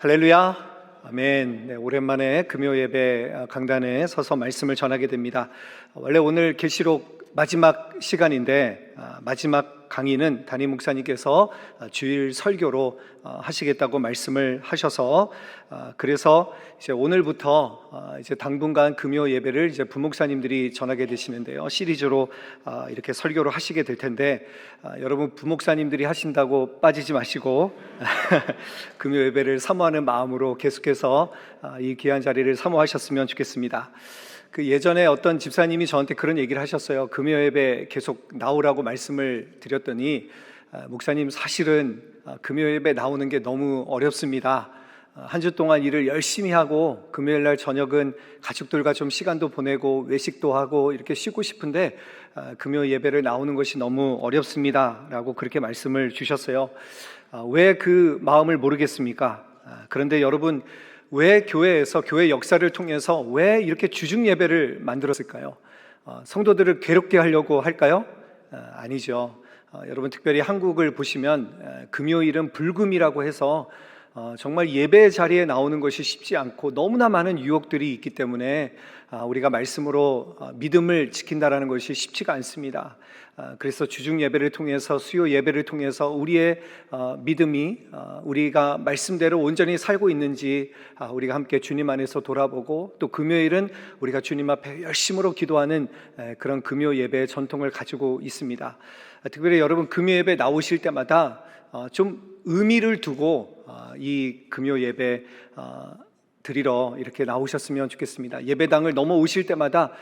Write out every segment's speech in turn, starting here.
할렐루야, 아멘. 네, 오랜만에 금요 예배 강단에 서서 말씀을 전하게 됩니다. 원래 오늘 계시록 마지막 시간인데 마지막 강의는 담임 목사님께서 주일 설교로 하시겠다고 말씀을 하셔서 그래서 이제 오늘부터 이제 당분간 금요 예배를 이제 부목사님들이 전하게 되시는데요. 시리즈로 이렇게 설교를 하시게 될 텐데 여러분 부목사님들이 하신다고 빠지지 마시고 금요 예배를 사모하는 마음으로 계속해서 이 귀한 자리를 사모하셨으면 좋겠습니다. 그 예전에 어떤 집사님이 저한테 그런 얘기를 하셨어요. 금요 예배 계속 나오라고 말씀을 드렸더니 목사님 사실은 금요 예배 나오는 게 너무 어렵습니다. 한 주 동안 일을 열심히 하고 금요일 날 저녁은 가족들과 좀 시간도 보내고 외식도 하고 이렇게 쉬고 싶은데 금요 예배를 나오는 것이 너무 어렵습니다 라고 그렇게 말씀을 주셨어요. 왜 그 마음을 모르겠습니까? 그런데 여러분, 왜 교회에서 교회 역사를 통해서 왜 이렇게 주중 예배를 만들었을까요? 성도들을 괴롭게 하려고 할까요? 아니죠. 여러분 특별히 한국을 보시면 금요일은 불금이라고 해서 정말 예배 자리에 나오는 것이 쉽지 않고 너무나 많은 유혹들이 있기 때문에 우리가 말씀으로 믿음을 지킨다라는 것이 쉽지가 않습니다. 그래서 주중 예배를 통해서 수요 예배를 통해서 우리의 믿음이 우리가 말씀대로 온전히 살고 있는지 우리가 함께 주님 안에서 돌아보고, 또 금요일은 우리가 주님 앞에 열심으로 기도하는 그런 금요 예배의 전통을 가지고 있습니다. 특별히 여러분 금요 예배 나오실 때마다 좀 의미를 두고 이 금요 예배 드리러 이렇게 나오셨으면 좋겠습니다. 예배당을 넘어오실 때마다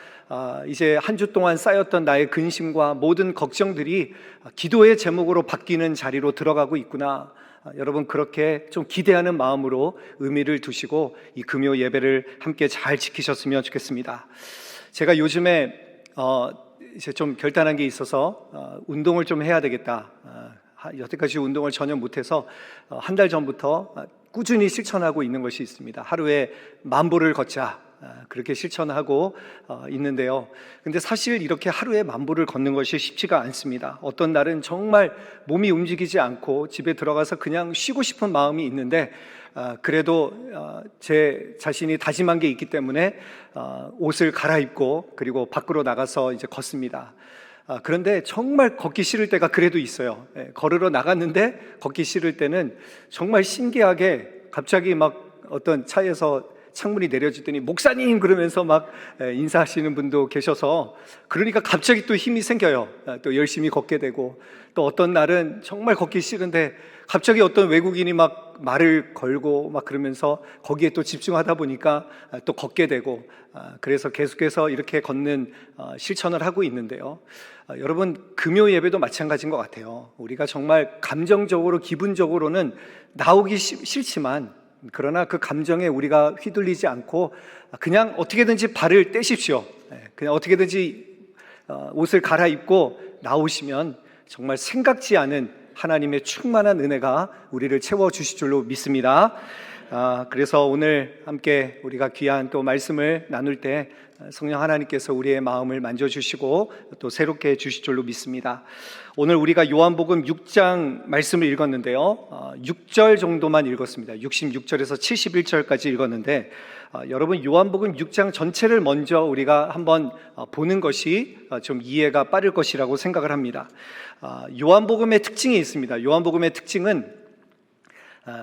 이제 한 주 동안 쌓였던 나의 근심과 모든 걱정들이 기도의 제목으로 바뀌는 자리로 들어가고 있구나. 여러분 그렇게 좀 기대하는 마음으로 의미를 두시고 이 금요 예배를 함께 잘 지키셨으면 좋겠습니다. 제가 요즘에 이제 좀 결단한 게 있어서 운동을 좀 해야 되겠다. 여태까지 운동을 전혀 못해서 한 달 전부터 꾸준히 실천하고 있는 것이 있습니다. 하루에 10,000보를 걷자, 그렇게 실천하고 있는데요. 근데 사실 이렇게 하루에 10,000보를 걷는 것이 쉽지가 않습니다. 어떤 날은 정말 몸이 움직이지 않고 집에 들어가서 그냥 쉬고 싶은 마음이 있는데 그래도 제 자신이 다짐한 게 있기 때문에 옷을 갈아입고 그리고 밖으로 나가서 이제 걷습니다. 그런데 정말 걷기 싫을 때가 그래도 있어요. 걸으러 나갔는데 걷기 싫을 때는 정말 신기하게 갑자기 막 어떤 차에서 창문이 내려지더니 목사님 그러면서 막 인사하시는 분도 계셔서, 그러니까 갑자기 또 힘이 생겨요. 또 열심히 걷게 되고, 또 어떤 날은 정말 걷기 싫은데 갑자기 어떤 외국인이 막 말을 걸고 막 그러면서 거기에 또 집중하다 보니까 또 걷게 되고, 그래서 계속해서 이렇게 걷는 실천을 하고 있는데요. 여러분 금요 예배도 마찬가지인 것 같아요. 우리가 정말 감정적으로 기분적으로는 나오기 싫지만, 그러나 그 감정에 우리가 휘둘리지 않고 그냥 어떻게든지 발을 떼십시오. 그냥 어떻게든지 옷을 갈아입고 나오시면 정말 생각지 않은 하나님의 충만한 은혜가 우리를 채워주실 줄로 믿습니다. 그래서 오늘 함께 우리가 귀한 또 말씀을 나눌 때 성령 하나님께서 우리의 마음을 만져주시고 또 새롭게 해주실 줄로 믿습니다. 오늘 우리가 요한복음 6장 말씀을 읽었는데요, 6절 정도만 읽었습니다. 66절에서 71절까지 읽었는데 여러분 요한복음 6장 전체를 먼저 우리가 한번 보는 것이 좀 이해가 빠를 것이라고 생각을 합니다. 요한복음의 특징이 있습니다. 요한복음의 특징은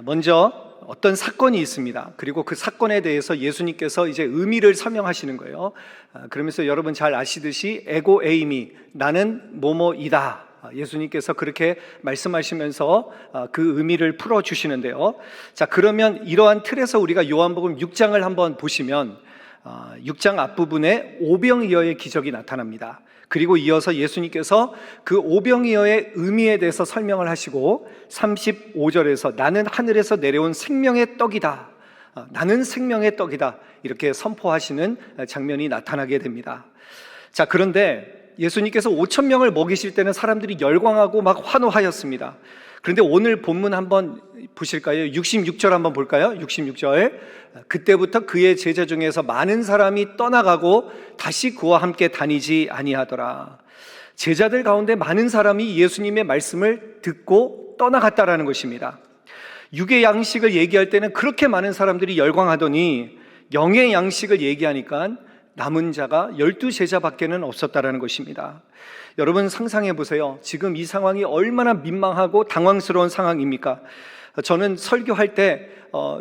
먼저 어떤 사건이 있습니다. 그리고 그 사건에 대해서 예수님께서 이제 의미를 설명하시는 거예요. 그러면서 여러분 잘 아시듯이 에고 에이미, 나는 뭐뭐이다, 예수님께서 그렇게 말씀하시면서 그 의미를 풀어주시는데요. 자, 그러면 이러한 틀에서 우리가 요한복음 6장을 한번 보시면 6장 앞부분에 오병이어의 기적이 나타납니다. 그리고 이어서 예수님께서 그 오병이어의 의미에 대해서 설명을 하시고 35절에서 나는 하늘에서 내려온 생명의 떡이다, 나는 생명의 떡이다, 이렇게 선포하시는 장면이 나타나게 됩니다. 자, 그런데 예수님께서 5,000명을 먹이실 때는 사람들이 열광하고 막 환호하였습니다. 그런데 오늘 본문 한번 보실까요? 66절 한번 볼까요? 66절. 그때부터 그의 제자 중에서 많은 사람이 떠나가고 다시 그와 함께 다니지 아니하더라. 제자들 가운데 많은 사람이 예수님의 말씀을 듣고 떠나갔다라는 것입니다. 육의 양식을 얘기할 때는 그렇게 많은 사람들이 열광하더니 영의 양식을 얘기하니까 남은 자가 12제자밖에는 없었다라는 것입니다. 여러분 상상해 보세요. 지금 이 상황이 얼마나 민망하고 당황스러운 상황입니까? 저는 설교할 때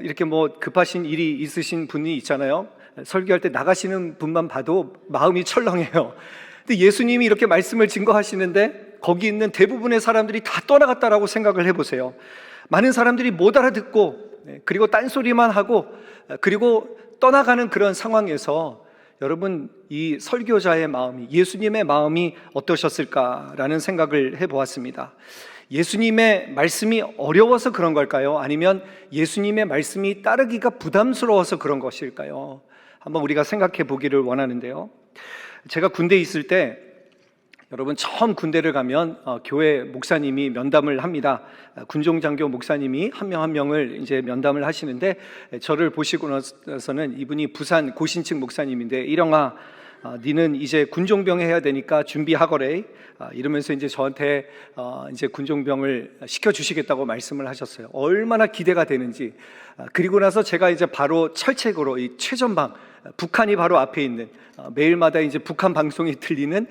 이렇게 뭐 급하신 일이 있으신 분이 있잖아요. 설교할 때 나가시는 분만 봐도 마음이 철렁해요. 근데 예수님이 이렇게 말씀을 증거하시는데 거기 있는 대부분의 사람들이 다 떠나갔다라고 생각을 해보세요. 많은 사람들이 못 알아듣고 그리고 딴소리만 하고 그리고 떠나가는 그런 상황에서 여러분 이 설교자의 마음이, 예수님의 마음이 어떠셨을까라는 생각을 해보았습니다. 예수님의 말씀이 어려워서 그런 걸까요? 아니면 예수님의 말씀이 따르기가 부담스러워서 그런 것일까요? 한번 우리가 생각해 보기를 원하는데요. 제가 군대에 있을 때 여러분 처음 군대를 가면 교회 목사님이 면담을 합니다. 군종장교 목사님이 한 명 한 명을 이제 면담을 하시는데 저를 보시고 나서는 이분이 부산 고신층 목사님인데 일영아, 니는 이제 군종병 해야 되니까 준비하거래. 이러면서 이제 저한테 이제 군종병을 시켜주시겠다고 말씀을 하셨어요. 얼마나 기대가 되는지. 그리고 나서 제가 이제 바로 철책으로 이 최전방, 북한이 바로 앞에 있는 매일마다 이제 북한 방송이 들리는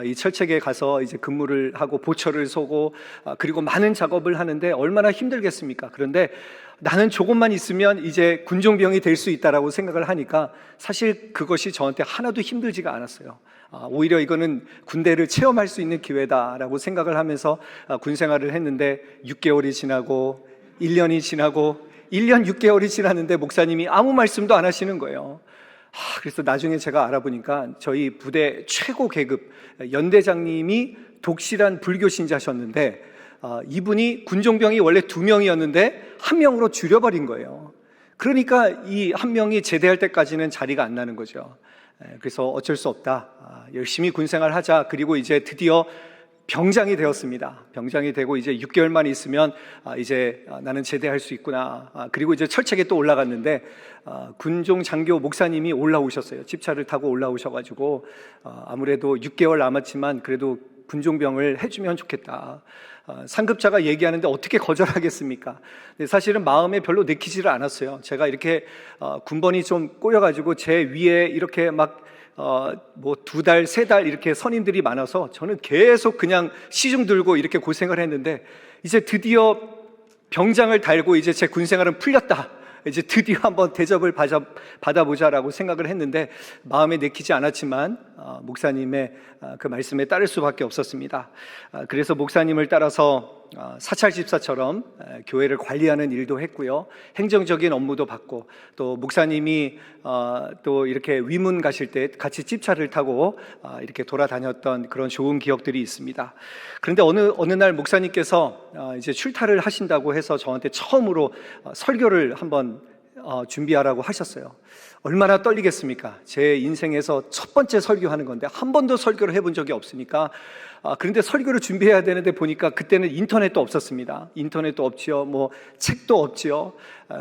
이 철책에 가서 이제 근무를 하고 보초를 서고 그리고 많은 작업을 하는데 얼마나 힘들겠습니까? 그런데 나는 조금만 있으면 이제 군종병이 될 수 있다라고 생각을 하니까 사실 그것이 저한테 하나도 힘들지가 않았어요. 오히려 이거는 군대를 체험할 수 있는 기회다라고 생각을 하면서 군 생활을 했는데 6개월이 지나고 1년이 지나고 1년 6개월이 지났는데 목사님이 아무 말씀도 안 하시는 거예요. 그래서 나중에 제가 알아보니까 저희 부대 최고 계급 연대장님이 독실한 불교 신자셨는데 이분이 군종병이 원래 2명이었는데 1명으로 줄여버린 거예요. 그러니까 이 1명이 제대할 때까지는 자리가 안 나는 거죠. 그래서 어쩔 수 없다. 열심히 군생활 하자. 그리고 이제 드디어 병장이 되었습니다. 병장이 되고 이제 6개월만 있으면 이제 나는 제대할 수 있구나. 그리고 이제 철책에 또 올라갔는데 군종 장교 목사님이 올라오셨어요. 집차를 타고 올라오셔가지고 아무래도 6개월 남았지만 그래도 군종병을 해주면 좋겠다. 상급자가 얘기하는데 어떻게 거절하겠습니까? 사실은 마음에 별로 내키지를 않았어요. 제가 이렇게 군번이 좀 꼬여가지고 제 위에 이렇게 막 뭐 2달, 3달 이렇게 선임들이 많아서 저는 계속 그냥 시중 들고 이렇게 고생을 했는데 이제 드디어 병장을 달고 이제 제 군생활은 풀렸다. 이제 드디어 한번 대접을 받아보자라고 생각을 했는데 마음에 내키지 않았지만 목사님의 그 말씀에 따를 수밖에 없었습니다. 그래서 목사님을 따라서 사찰 집사처럼 교회를 관리하는 일도 했고요. 행정적인 업무도 받고 또 목사님이 또 이렇게 위문 가실 때 같이 집차를 타고 이렇게 돌아다녔던 그런 좋은 기억들이 있습니다. 그런데 어느 날 목사님께서 이제 출타를 하신다고 해서 저한테 처음으로 설교를 한번 준비하라고 하셨어요. 얼마나 떨리겠습니까? 제 인생에서 첫 번째 설교하는 건데 한 번도 설교를 해본 적이 없으니까 그런데 설교를 준비해야 되는데 보니까 그때는 인터넷도 없었습니다. 인터넷도 없지요. 뭐 책도 없지요.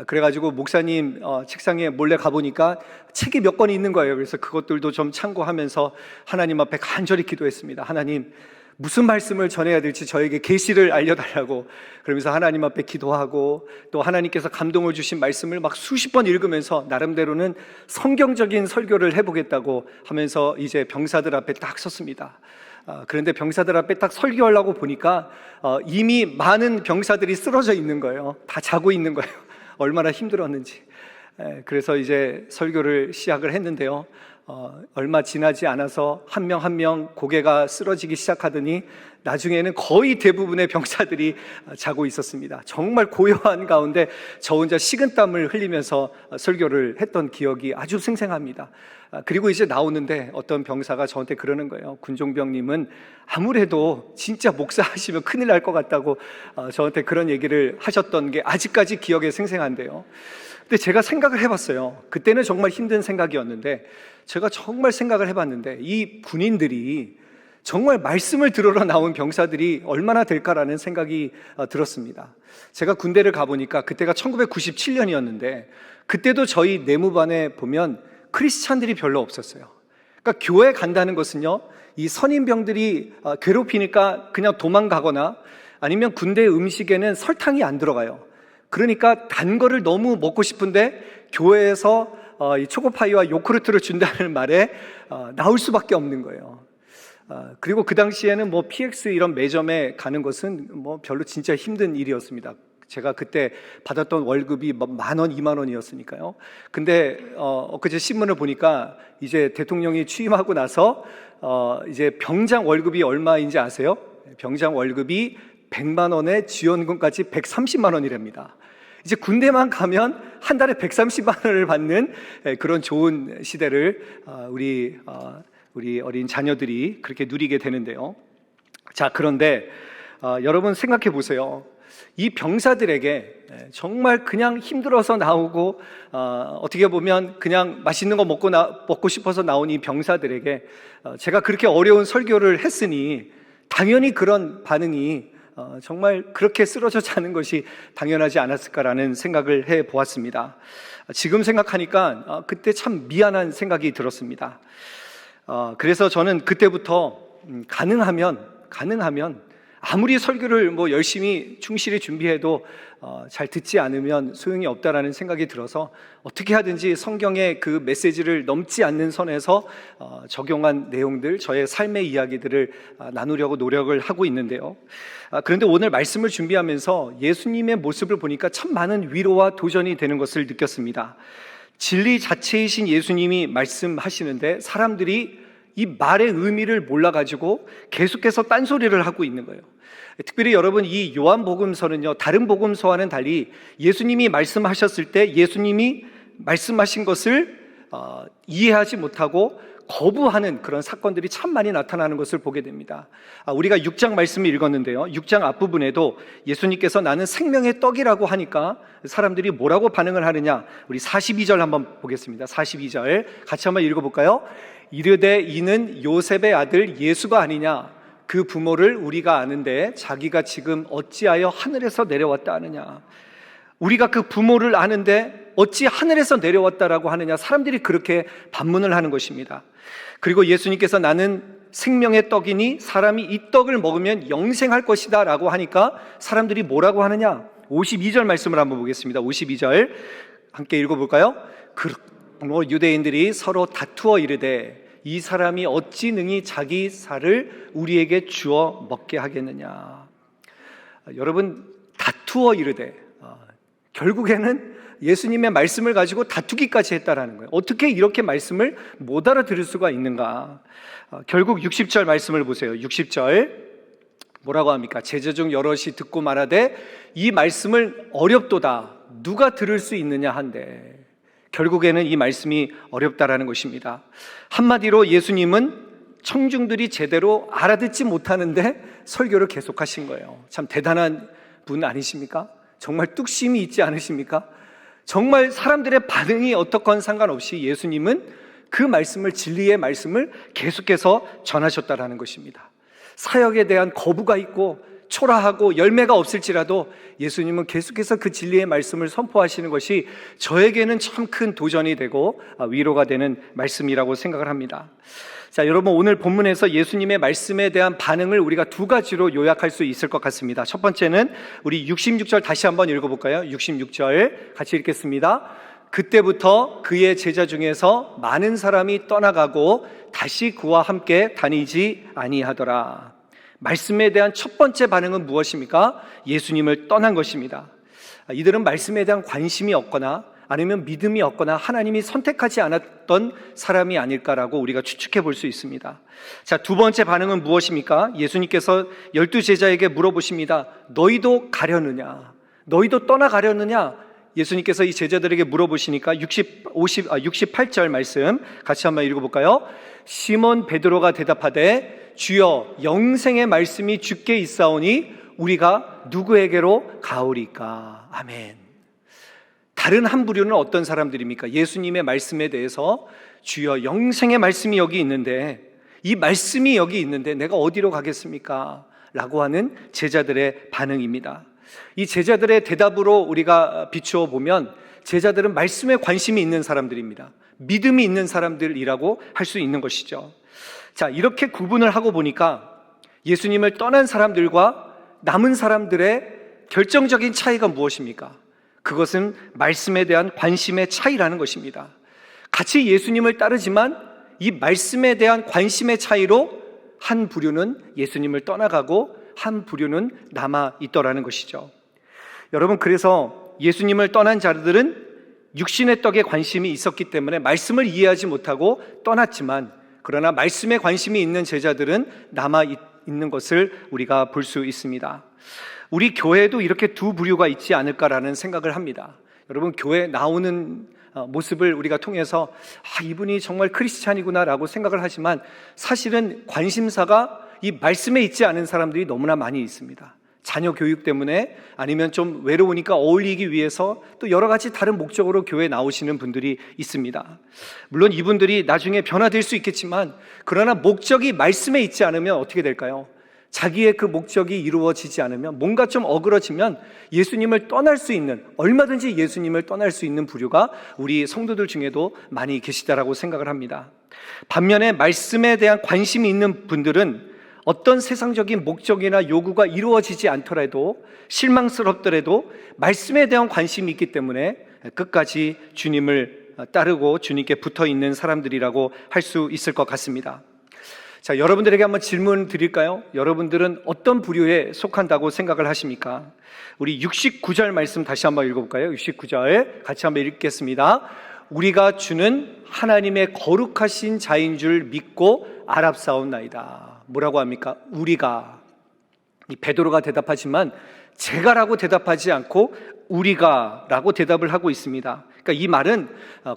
그래가지고 목사님 책상에 몰래 가보니까 책이 몇 권이 있는 거예요. 그래서 그것들도 좀 참고하면서 하나님 앞에 간절히 기도했습니다. 하나님, 무슨 말씀을 전해야 될지 저에게 계시를 알려달라고. 그러면서 하나님 앞에 기도하고 또 하나님께서 감동을 주신 말씀을 막 수십 번 읽으면서 나름대로는 성경적인 설교를 해보겠다고 하면서 이제 병사들 앞에 딱 섰습니다. 그런데 병사들 앞에 딱 설교하려고 보니까 이미 많은 병사들이 쓰러져 있는 거예요. 다 자고 있는 거예요. 얼마나 힘들었는지. 그래서 이제 설교를 시작을 했는데요. 얼마 지나지 않아서 한 명 한 명 고개가 쓰러지기 시작하더니 나중에는 거의 대부분의 병사들이 자고 있었습니다. 정말 고요한 가운데 저 혼자 식은땀을 흘리면서 설교를 했던 기억이 아주 생생합니다. 그리고 이제 나오는데 어떤 병사가 저한테 그러는 거예요. 군종병님은 아무래도 진짜 목사하시면 큰일 날 것 같다고 저한테 그런 얘기를 하셨던 게 아직까지 기억에 생생한데요. 근데 제가 생각을 해봤어요. 그때는 정말 힘든 생각이었는데 제가 정말 생각을 해봤는데 이 군인들이 정말 말씀을 들으러 나온 병사들이 얼마나 될까라는 생각이 들었습니다. 제가 군대를 가보니까 그때가 1997년이었는데 그때도 저희 내무반에 보면 크리스찬들이 별로 없었어요. 그러니까 교회 간다는 것은요, 이 선임병들이 괴롭히니까 그냥 도망가거나 아니면 군대 음식에는 설탕이 안 들어가요. 그러니까 단 거를 너무 먹고 싶은데 교회에서 이 초코파이와 요구르트를 준다는 말에 나올 수밖에 없는 거예요. 그리고 그 당시에는 뭐 PX 이런 매점에 가는 것은 뭐 별로 진짜 힘든 일이었습니다. 제가 그때 받았던 월급이 10,000원, 20,000원이었으니까요. 근데 엊그제 신문을 보니까 이제 대통령이 취임하고 나서 이제 병장 월급이 얼마인지 아세요? 병장 월급이 100만 원에 지원금까지 130만 원이랍니다. 이제 군대만 가면 한 달에 130만 원을 받는 그런 좋은 시대를 우리 어린 자녀들이 그렇게 누리게 되는데요. 자, 그런데 여러분 생각해 보세요. 이 병사들에게 정말 그냥 힘들어서 나오고 어떻게 보면 그냥 맛있는 거 먹고 싶어서 나온 이 병사들에게 제가 그렇게 어려운 설교를 했으니 당연히 그런 반응이 정말 그렇게 쓰러져 자는 것이 당연하지 않았을까라는 생각을 해 보았습니다. 지금 생각하니까 그때 참 미안한 생각이 들었습니다. 그래서 저는 그때부터 가능하면 아무리 설교를 뭐 열심히 충실히 준비해도 잘 듣지 않으면 소용이 없다라는 생각이 들어서 어떻게 하든지 성경의 그 메시지를 넘지 않는 선에서 적용한 내용들, 저의 삶의 이야기들을 나누려고 노력을 하고 있는데요. 그런데 오늘 말씀을 준비하면서 예수님의 모습을 보니까 참 많은 위로와 도전이 되는 것을 느꼈습니다. 진리 자체이신 예수님이 말씀하시는데 사람들이 이 말의 의미를 몰라가지고 계속해서 딴소리를 하고 있는 거예요. 특별히 여러분, 이 요한복음서는요, 다른 복음서와는 달리 예수님이 말씀하셨을 때 예수님이 말씀하신 것을 이해하지 못하고 거부하는 그런 사건들이 참 많이 나타나는 것을 보게 됩니다. 우리가 6장 말씀을 읽었는데요, 6장 앞부분에도 예수님께서 나는 생명의 떡이라고 하니까 사람들이 뭐라고 반응을 하느냐, 우리 42절 한번 보겠습니다. 42절 같이 한번 읽어볼까요? 이르되 이는 요셉의 아들 예수가 아니냐, 그 부모를 우리가 아는데 자기가 지금 어찌하여 하늘에서 내려왔다 하느냐. 우리가 그 부모를 아는데 어찌 하늘에서 내려왔다라고 하느냐. 사람들이 그렇게 반문을 하는 것입니다. 그리고 예수님께서 나는 생명의 떡이니 사람이 이 떡을 먹으면 영생할 것이다 라고 하니까 사람들이 뭐라고 하느냐. 52절 말씀을 한번 보겠습니다. 52절 함께 읽어볼까요? 유대인들이 서로 다투어 이르되 이 사람이 어찌 능히 자기 살을 우리에게 주어 먹게 하겠느냐. 여러분, 다투어 이르되 결국에는 예수님의 말씀을 가지고 다투기까지 했다라는 거예요. 어떻게 이렇게 말씀을 못 알아들을 수가 있는가. 결국 60절 말씀을 보세요. 60절 뭐라고 합니까? 제자 중 여럿이 듣고 말하되 이 말씀을 어렵도다 누가 들을 수 있느냐 한데, 결국에는 이 말씀이 어렵다라는 것입니다. 한마디로 예수님은 청중들이 제대로 알아듣지 못하는데 설교를 계속하신 거예요. 참 대단한 분 아니십니까? 정말 뚝심이 있지 않으십니까? 정말 사람들의 반응이 어떻건 상관없이 예수님은 그 말씀을, 진리의 말씀을 계속해서 전하셨다라는 것입니다. 사역에 대한 거부가 있고 초라하고 열매가 없을지라도 예수님은 계속해서 그 진리의 말씀을 선포하시는 것이 저에게는 참 큰 도전이 되고 위로가 되는 말씀이라고 생각을 합니다. 자, 여러분, 오늘 본문에서 예수님의 말씀에 대한 반응을 우리가 두 가지로 요약할 수 있을 것 같습니다. 첫 번째는 우리 66절 다시 한번 읽어볼까요? 66절 같이 읽겠습니다. 그때부터 그의 제자 중에서 많은 사람이 떠나가고 다시 그와 함께 다니지 아니하더라. 말씀에 대한 첫 번째 반응은 무엇입니까? 예수님을 떠난 것입니다. 이들은 말씀에 대한 관심이 없거나 아니면 믿음이 없거나 하나님이 선택하지 않았던 사람이 아닐까라고 우리가 추측해 볼 수 있습니다. 자, 두 번째 반응은 무엇입니까? 예수님께서 12제자에게 물어보십니다. 너희도 가려느냐? 너희도 떠나가려느냐? 예수님께서 이 제자들에게 물어보시니까 68절 말씀 같이 한번 읽어볼까요? 시몬 베드로가 대답하되 주여 영생의 말씀이 주께 있사오니 우리가 누구에게로 가오리까? 아멘. 다른 한 부류는 어떤 사람들입니까? 예수님의 말씀에 대해서 주여 영생의 말씀이 여기 있는데, 이 말씀이 여기 있는데 내가 어디로 가겠습니까? 라고 하는 제자들의 반응입니다. 이 제자들의 대답으로 우리가 비추어 보면 제자들은 말씀에 관심이 있는 사람들입니다. 믿음이 있는 사람들이라고 할 수 있는 것이죠. 자, 이렇게 구분을 하고 보니까 예수님을 떠난 사람들과 남은 사람들의 결정적인 차이가 무엇입니까? 그것은 말씀에 대한 관심의 차이라는 것입니다. 같이 예수님을 따르지만 이 말씀에 대한 관심의 차이로 한 부류는 예수님을 떠나가고 한 부류는 남아 있더라는 것이죠. 여러분, 그래서 예수님을 떠난 자들은 육신의 떡에 관심이 있었기 때문에 말씀을 이해하지 못하고 떠났지만, 그러나 말씀에 관심이 있는 제자들은 남아 있는 것을 우리가 볼 수 있습니다. 우리 교회에도 이렇게 두 부류가 있지 않을까라는 생각을 합니다. 여러분, 교회 나오는 모습을 우리가 통해서 이분이 정말 크리스찬이구나라고 생각을 하지만, 사실은 관심사가 이 말씀에 있지 않은 사람들이 너무나 많이 있습니다. 자녀 교육 때문에, 아니면 좀 외로우니까 어울리기 위해서, 또 여러 가지 다른 목적으로 교회에 나오시는 분들이 있습니다. 물론 이분들이 나중에 변화될 수 있겠지만, 그러나 목적이 말씀에 있지 않으면 어떻게 될까요? 자기의 그 목적이 이루어지지 않으면, 뭔가 좀 어그러지면 예수님을 떠날 수 있는, 얼마든지 예수님을 떠날 수 있는 부류가 우리 성도들 중에도 많이 계시다라고 생각을 합니다. 반면에 말씀에 대한 관심이 있는 분들은 어떤 세상적인 목적이나 요구가 이루어지지 않더라도, 실망스럽더라도 말씀에 대한 관심이 있기 때문에 끝까지 주님을 따르고 주님께 붙어 있는 사람들이라고 할 수 있을 것 같습니다. 자, 여러분들에게 한번 질문 드릴까요? 여러분들은 어떤 부류에 속한다고 생각을 하십니까? 우리 69절 말씀 다시 한번 읽어볼까요? 69절 같이 한번 읽겠습니다. 우리가 주는 하나님의 거룩하신 자인 줄 믿고 알았사옵나이다. 뭐라고 합니까? 우리가. 이 베드로가 대답하지만 제가라고 대답하지 않고 우리가 라고 대답을 하고 있습니다. 그러니까 이 말은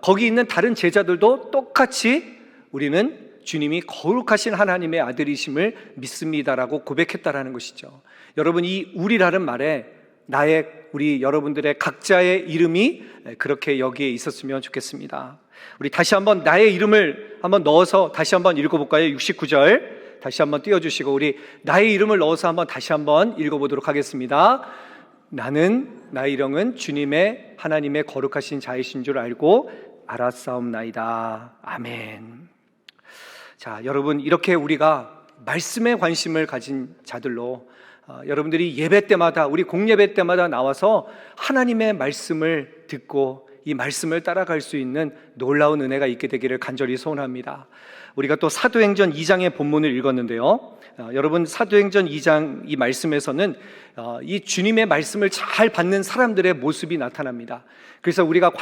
거기 있는 다른 제자들도 똑같이 우리는 주님이 거룩하신 하나님의 아들이심을 믿습니다라고 고백했다라는 것이죠. 여러분, 이 우리라는 말에 우리 여러분들의 각자의 이름이 그렇게 여기에 있었으면 좋겠습니다. 우리 다시 한번 나의 이름을 한번 넣어서 다시 한번 읽어볼까요? 69절 다시 한번 띄워주시고, 우리 나의 이름을 넣어서 한번 다시 한번 읽어보도록 하겠습니다. 나의 이름은 주님의 하나님의 거룩하신 자이신 줄 알고 알았사옵나이다. 아멘. 자, 여러분, 이렇게 우리가 말씀에 관심을 가진 자들로 여러분들이 예배 때마다, 우리 공예배 때마다 나와서 하나님의 말씀을 듣고 이 말씀을 따라갈 수 있는 놀라운 은혜가 있게 되기를 간절히 소원합니다. 우리가 또 사도행전 2장의 본문을 읽었는데요, 여러분, 사도행전 2장 이 말씀에서는 이 주님의 말씀을 잘 받는 사람들의 모습이 나타납니다. 그래서 우리가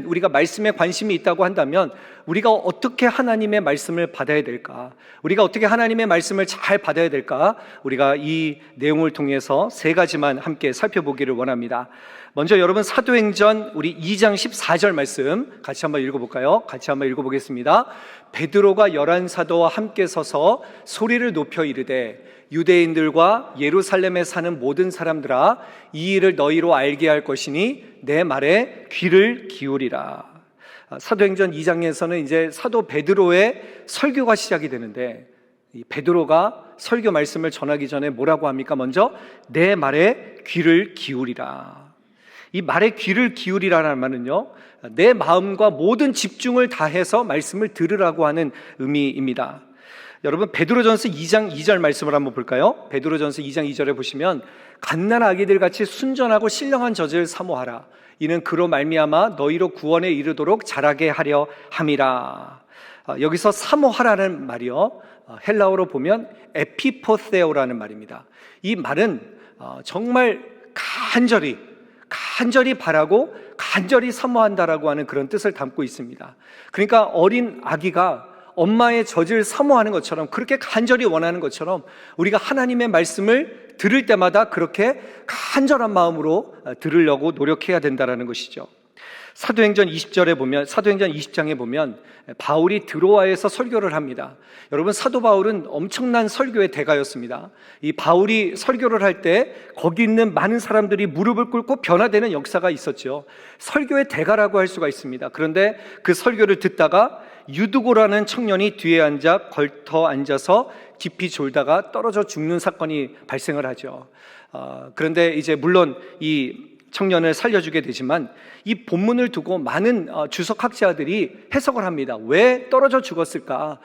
우리가 말씀에 관심이 있다고 한다면 우리가 어떻게 하나님의 말씀을 받아야 될까? 우리가 어떻게 하나님의 말씀을 잘 받아야 될까? 우리가 이 내용을 통해서 세 가지만 함께 살펴보기를 원합니다. 먼저 여러분, 사도행전 우리 2장 14절 말씀 같이 한번 읽어볼까요? 같이 한번 읽어보겠습니다. 베드로가 11사도와 함께 서서 소리를 높여 이르되, 유대인들과 예루살렘에 사는 모든 사람들아, 이 일을 너희로 알게 할 것이니 내 말에 귀를 기울이라. 사도행전 2장에서는 이제 사도 베드로의 설교가 시작이 되는데, 이 베드로가 설교 말씀을 전하기 전에 뭐라고 합니까? 먼저 내 말에 귀를 기울이라. 이 말에 귀를 기울이라는 말은요, 내 마음과 모든 집중을 다해서 말씀을 들으라고 하는 의미입니다. 여러분, 베드로전서 2장 2절 말씀을 한번 볼까요? 베드로전서 2장 2절에 보시면, 갓난 아기들 같이 순전하고 신령한 젖을 사모하라. 이는 그로 말미암아 너희로 구원에 이르도록 자라게 하려 함이라. 여기서 사모하라는 말이요, 헬라어로 보면 에피포세오라는 말입니다. 이 말은 정말 간절히 바라고 간절히 사모한다라고 하는 그런 뜻을 담고 있습니다. 그러니까 어린 아기가 엄마의 젖을 사모하는 것처럼, 그렇게 간절히 원하는 것처럼 우리가 하나님의 말씀을 들을 때마다 그렇게 간절한 마음으로 들으려고 노력해야 된다는 것이죠. 사도행전 20장에 보면 바울이 드로아에서 설교를 합니다. 여러분, 사도 바울은 엄청난 설교의 대가였습니다. 이 바울이 설교를 할 때 거기 있는 많은 사람들이 무릎을 꿇고 변화되는 역사가 있었죠. 설교의 대가라고 할 수가 있습니다. 그런데 그 설교를 듣다가 유두고라는 청년이 뒤에 걸터 앉아서 깊이 졸다가 떨어져 죽는 사건이 발생을 하죠. 그런데 이제 물론 이 청년을 살려주게 되지만 이 본문을 두고 많은 주석학자들이 해석을 합니다. 왜 떨어져 죽었을까?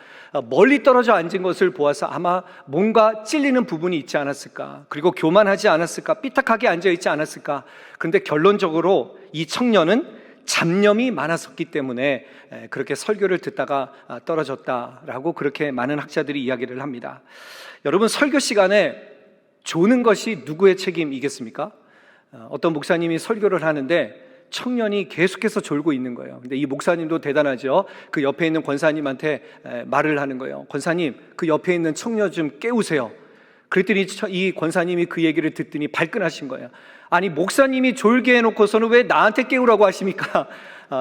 멀리 떨어져 앉은 것을 보아서 아마 뭔가 찔리는 부분이 있지 않았을까? 그리고 교만하지 않았을까? 삐딱하게 앉아있지 않았을까? 그런데 결론적으로 이 청년은 잡념이 많았었기 때문에 그렇게 설교를 듣다가 떨어졌다라고 그렇게 많은 학자들이 이야기를 합니다. 여러분, 설교 시간에 조는 것이 누구의 책임이겠습니까? 어떤 목사님이 설교를 하는데 청년이 계속해서 졸고 있는 거예요. 근데 이 목사님도 대단하죠. 그 옆에 있는 권사님한테 말을 하는 거예요. 권사님, 그 옆에 있는 청년 좀 깨우세요. 그랬더니 이 권사님이 그 얘기를 듣더니 발끈하신 거예요. 아니, 목사님이 졸게 해놓고서는 왜 나한테 깨우라고 하십니까?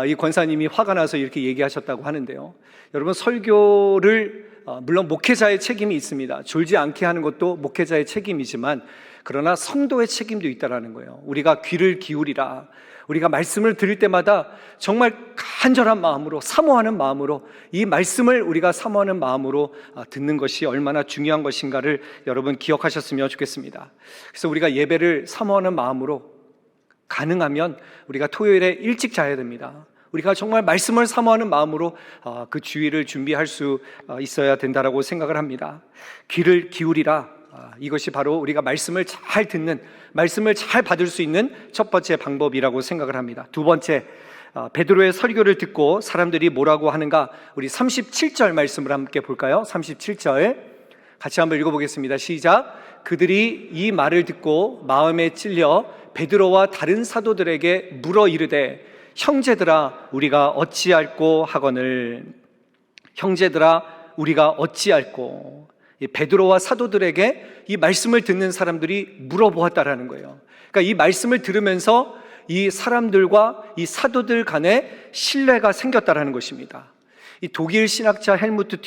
이 권사님이 화가 나서 이렇게 얘기하셨다고 하는데요. 여러분, 설교를 물론 목회자의 책임이 있습니다. 졸지 않게 하는 것도 목회자의 책임이지만 그러나 성도의 책임도 있다라는 거예요. 우리가 귀를 기울이라. 우리가 말씀을 들을 때마다 정말 간절한 마음으로, 사모하는 마음으로, 이 말씀을 우리가 사모하는 마음으로 듣는 것이 얼마나 중요한 것인가를 여러분 기억하셨으면 좋겠습니다. 그래서 우리가 예배를 사모하는 마음으로 가능하면 우리가 토요일에 일찍 자야 됩니다. 우리가 정말 말씀을 사모하는 마음으로 그 주일을 준비할 수 있어야 된다라고 생각을 합니다. 귀를 기울이라. 이것이 바로 우리가 말씀을 잘 듣는, 말씀을 잘 받을 수 있는 첫 번째 방법이라고 생각을 합니다. 두 번째, 베드로의 설교를 듣고 사람들이 뭐라고 하는가? 우리 37절 말씀을 함께 볼까요? 37절 같이 한번 읽어보겠습니다. 시작. 그들이 이 말을 듣고 마음에 찔려 베드로와 다른 사도들에게 물어 이르되 형제들아 우리가 어찌할꼬 하거늘. 형제들아 우리가 어찌할꼬. 이 베드로와 사도들에게 이 말씀을 듣는 사람들이 물어보았다라는 거예요. 그러니까 이 말씀을 들으면서 이 사람들과 이 사도들 간에 신뢰가 생겼다라는 것입니다. 이 독일 신학자 헬무트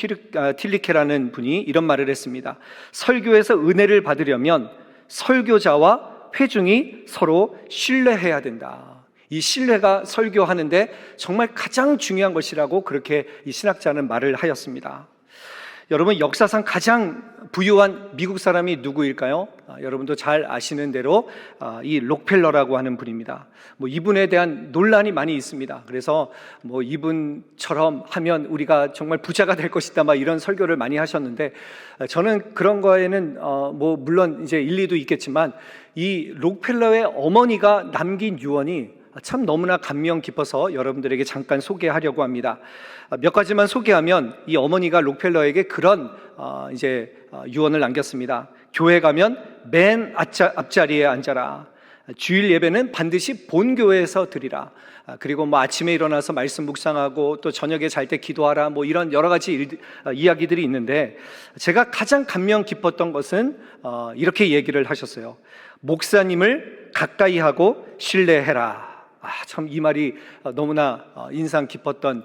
틸리케라는 분이 이런 말을 했습니다. 설교에서 은혜를 받으려면 설교자와 회중이 서로 신뢰해야 된다. 이 신뢰가 설교하는데 정말 가장 중요한 것이라고 그렇게 이 신학자는 말을 하였습니다. 여러분, 역사상 가장 부유한 미국 사람이 누구일까요? 여러분도 잘 아시는 대로 이 록펠러라고 하는 분입니다. 이분에 대한 논란이 많이 있습니다. 그래서 이분처럼 하면 우리가 정말 부자가 될 것이다, 이런 설교를 많이 하셨는데 저는 그런 거에는 물론 이제 일리도 있겠지만 이 록펠러의 어머니가 남긴 유언이 참 너무나 감명 깊어서 여러분들에게 잠깐 소개하려고 합니다. 몇 가지만 소개하면 이 어머니가 록펠러에게 그런 유언을 남겼습니다. 교회 가면 맨 앞자리에 앉아라. 주일 예배는 반드시 본교회에서 드리라. 그리고 아침에 일어나서 말씀 묵상하고 또 저녁에 잘 때 기도하라. 이런 여러 가지 이야기들이 있는데 제가 가장 감명 깊었던 것은 이렇게 얘기를 하셨어요. 목사님을 가까이 하고 신뢰해라. 참 이 말이 너무나 인상 깊었던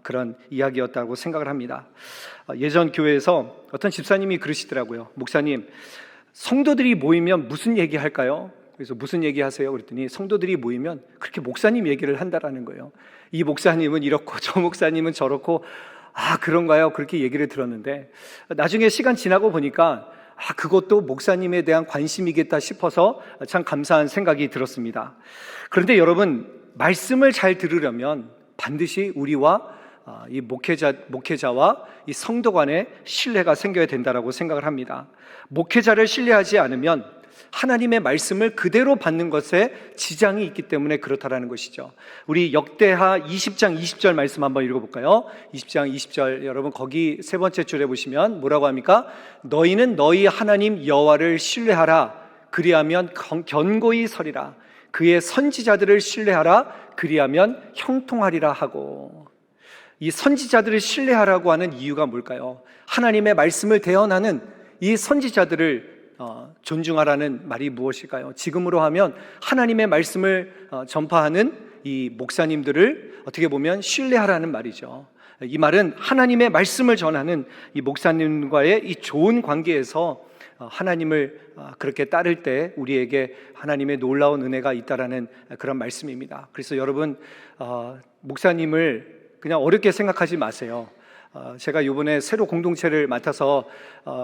그런 이야기였다고 생각을 합니다. 예전 교회에서 어떤 집사님이 그러시더라고요. 목사님, 성도들이 모이면 무슨 얘기 할까요? 그래서 무슨 얘기 하세요? 그랬더니 성도들이 모이면 그렇게 목사님 얘기를 한다라는 거예요. 이 목사님은 이렇고 저 목사님은 저렇고 그런가요? 그렇게 얘기를 들었는데 나중에 시간 지나고 보니까 그것도 목사님에 대한 관심이겠다 싶어서 참 감사한 생각이 들었습니다. 그런데 여러분, 말씀을 잘 들으려면 반드시 우리와 이 목회자와 이 성도 간에 신뢰가 생겨야 된다고 생각을 합니다. 목회자를 신뢰하지 않으면 하나님의 말씀을 그대로 받는 것에 지장이 있기 때문에 그렇다라는 것이죠. 우리 역대하 20장 20절 말씀 한번 읽어볼까요? 20장 20절 여러분 거기 세 번째 줄에 보시면 뭐라고 합니까? 너희는 너희 하나님 여호와를 신뢰하라. 그리하면 견고히 서리라. 그의 선지자들을 신뢰하라. 그리하면 형통하리라 하고. 이 선지자들을 신뢰하라고 하는 이유가 뭘까요? 하나님의 말씀을 대언하는 이 선지자들을 존중하라는 말이 무엇일까요? 지금으로 하면 하나님의 말씀을 전파하는 이 목사님들을 어떻게 보면 신뢰하라는 말이죠. 이 말은 하나님의 말씀을 전하는 이 목사님과의 이 좋은 관계에서 하나님을 그렇게 따를 때 우리에게 하나님의 놀라운 은혜가 있다라는 그런 말씀입니다. 그래서 여러분, 목사님을 그냥 어렵게 생각하지 마세요. 제가 이번에 새로 공동체를 맡아서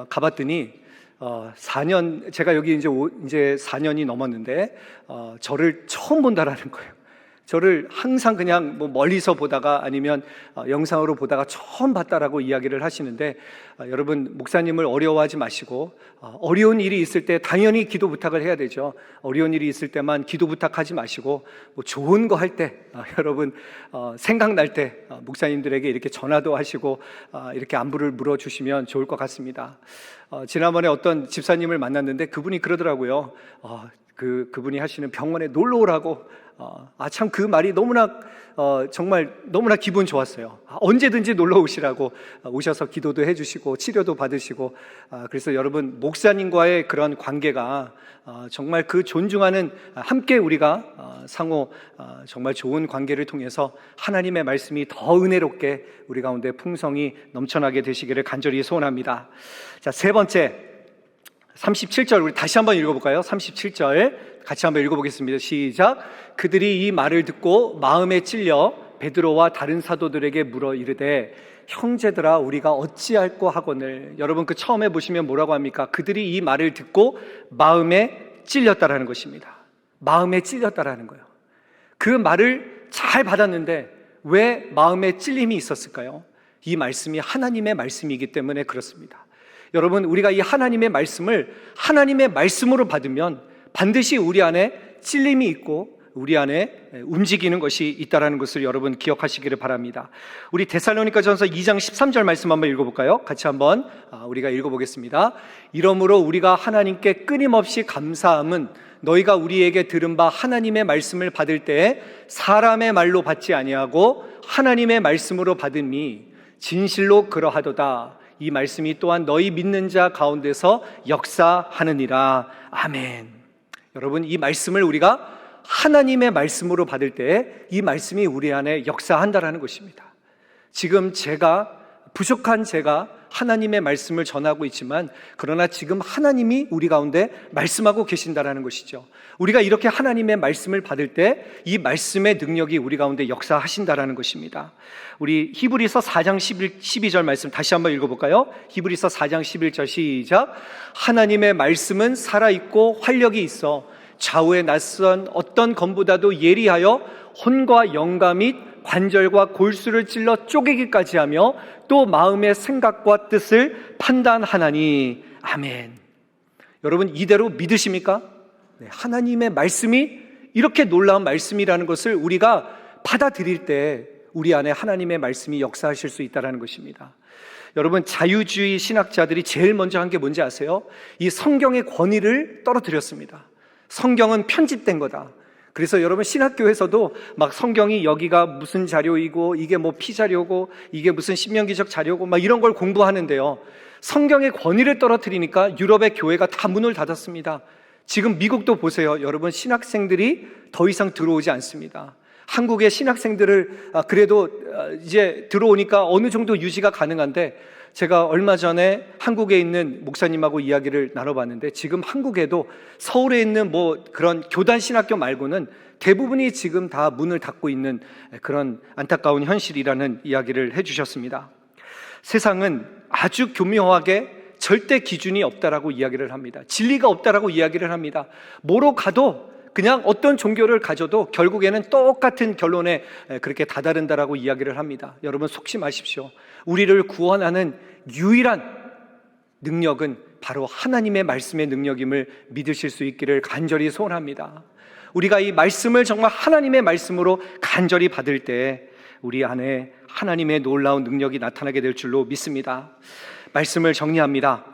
가봤더니 4년, 제가 여기 이제 4년이 넘었는데, 저를 처음 본다라는 거예요. 저를 항상 그냥 뭐 멀리서 보다가 아니면 영상으로 보다가 처음 봤다라고 이야기를 하시는데, 여러분, 목사님을 어려워하지 마시고, 어려운 일이 있을 때 당연히 기도 부탁을 해야 되죠. 어려운 일이 있을 때만 기도 부탁하지 마시고, 뭐 좋은 거 할 때, 여러분, 생각날 때 목사님들에게 이렇게 전화도 하시고, 이렇게 안부를 물어주시면 좋을 것 같습니다. 지난번에 어떤 집사님을 만났는데 그분이 그러더라고요. 그분이 하시는 병원에 놀러 오라고. 참 그 말이 너무나 정말 너무나 기분 좋았어요. 언제든지 놀러 오시라고 오셔서 기도도 해주시고 치료도 받으시고. 그래서 여러분, 목사님과의 그런 관계가 정말 그 존중하는, 함께 우리가 상호 정말 좋은 관계를 통해서 하나님의 말씀이 더 은혜롭게 우리 가운데 풍성히 넘쳐나게 되시기를 간절히 소원합니다. 자, 세 번째, 37절 우리 다시 한번 읽어볼까요? 37절 같이 한번 읽어보겠습니다. 시작. 그들이 이 말을 듣고 마음에 찔려 베드로와 다른 사도들에게 물어 이르되 형제들아 우리가 어찌할꼬 하거늘. 여러분, 그 처음에 보시면 뭐라고 합니까? 그들이 이 말을 듣고 마음에 찔렸다라는 것입니다. 마음에 찔렸다라는 거예요. 그 말을 잘 받았는데 왜 마음에 찔림이 있었을까요? 이 말씀이 하나님의 말씀이기 때문에 그렇습니다. 여러분, 우리가 이 하나님의 말씀을 하나님의 말씀으로 받으면 반드시 우리 안에 찔림이 있고 우리 안에 움직이는 것이 있다는 것을 여러분 기억하시기를 바랍니다. 우리 데살로니가전서 2장 13절 말씀 한번 읽어볼까요? 같이 한번 우리가 읽어보겠습니다. 이러므로 우리가 하나님께 끊임없이 감사함은 너희가 우리에게 들은 바 하나님의 말씀을 받을 때에 사람의 말로 받지 아니하고 하나님의 말씀으로 받음이 진실로 그러하도다. 이 말씀이 또한 너희 믿는 자 가운데서 역사하느니라. 아멘. 여러분, 이 말씀을 우리가 하나님의 말씀으로 받을 때 이 말씀이 우리 안에 역사한다라는 것입니다. 지금 부족한 제가 하나님의 말씀을 전하고 있지만, 그러나 지금 하나님이 우리 가운데 말씀하고 계신다라는 것이죠. 우리가 이렇게 하나님의 말씀을 받을 때 이 말씀의 능력이 우리 가운데 역사하신다라는 것입니다. 우리 히브리서 4장 12절 말씀 다시 한번 읽어볼까요? 히브리서 4장 11절 시작. 하나님의 말씀은 살아있고 활력이 있어 좌우에 낯선 어떤 검보다도 예리하여 혼과 영과 및 관절과 골수를 찔러 쪼개기까지 하며 또 마음의 생각과 뜻을 판단하나니. 아멘. 여러분, 이대로 믿으십니까? 네, 하나님의 말씀이 이렇게 놀라운 말씀이라는 것을 우리가 받아들일 때 우리 안에 하나님의 말씀이 역사하실 수 있다는 것입니다. 여러분, 자유주의 신학자들이 제일 먼저 한 게 뭔지 아세요? 이 성경의 권위를 떨어뜨렸습니다. 성경은 편집된 거다. 그래서 여러분, 신학교에서도 막 성경이 여기가 무슨 자료이고 이게 뭐 피자료고 이게 무슨 신명기적 자료고 막 이런 걸 공부하는데요, 성경의 권위를 떨어뜨리니까 유럽의 교회가 다 문을 닫았습니다. 지금 미국도 보세요. 여러분, 신학생들이 더 이상 들어오지 않습니다. 한국의 신학생들을 그래도 이제 들어오니까 어느 정도 유지가 가능한데, 제가 얼마 전에 한국에 있는 목사님하고 이야기를 나눠봤는데 지금 한국에도 서울에 있는 뭐 그런 교단 신학교 말고는 대부분이 지금 다 문을 닫고 있는 그런 안타까운 현실이라는 이야기를 해주셨습니다. 세상은 아주 교묘하게 절대 기준이 없다라고 이야기를 합니다. 진리가 없다라고 이야기를 합니다. 뭐로 가도 그냥 어떤 종교를 가져도 결국에는 똑같은 결론에 그렇게 다다른다라고 이야기를 합니다. 여러분, 속지 마십시오. 우리를 구원하는 유일한 능력은 바로 하나님의 말씀의 능력임을 믿으실 수 있기를 간절히 소원합니다. 우리가 이 말씀을 정말 하나님의 말씀으로 간절히 받을 때 우리 안에 하나님의 놀라운 능력이 나타나게 될 줄로 믿습니다. 말씀을 정리합니다.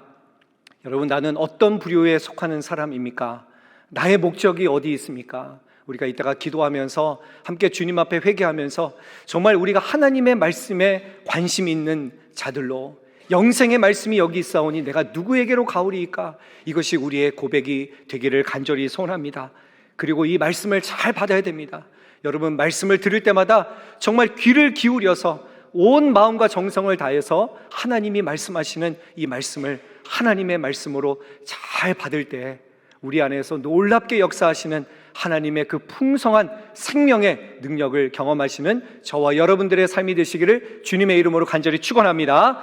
여러분, 나는 어떤 부류에 속하는 사람입니까? 나의 목적이 어디 있습니까? 우리가 이따가 기도하면서 함께 주님 앞에 회개하면서 정말 우리가 하나님의 말씀에 관심 있는 자들로, 영생의 말씀이 여기 있사오니 내가 누구에게로 가오리이까? 이것이 우리의 고백이 되기를 간절히 소원합니다. 그리고 이 말씀을 잘 받아야 됩니다. 여러분, 말씀을 들을 때마다 정말 귀를 기울여서 온 마음과 정성을 다해서 하나님이 말씀하시는 이 말씀을 하나님의 말씀으로 잘 받을 때 우리 안에서 놀랍게 역사하시는 하나님의 그 풍성한 생명의 능력을 경험하시는 저와 여러분들의 삶이 되시기를 주님의 이름으로 간절히 축원합니다.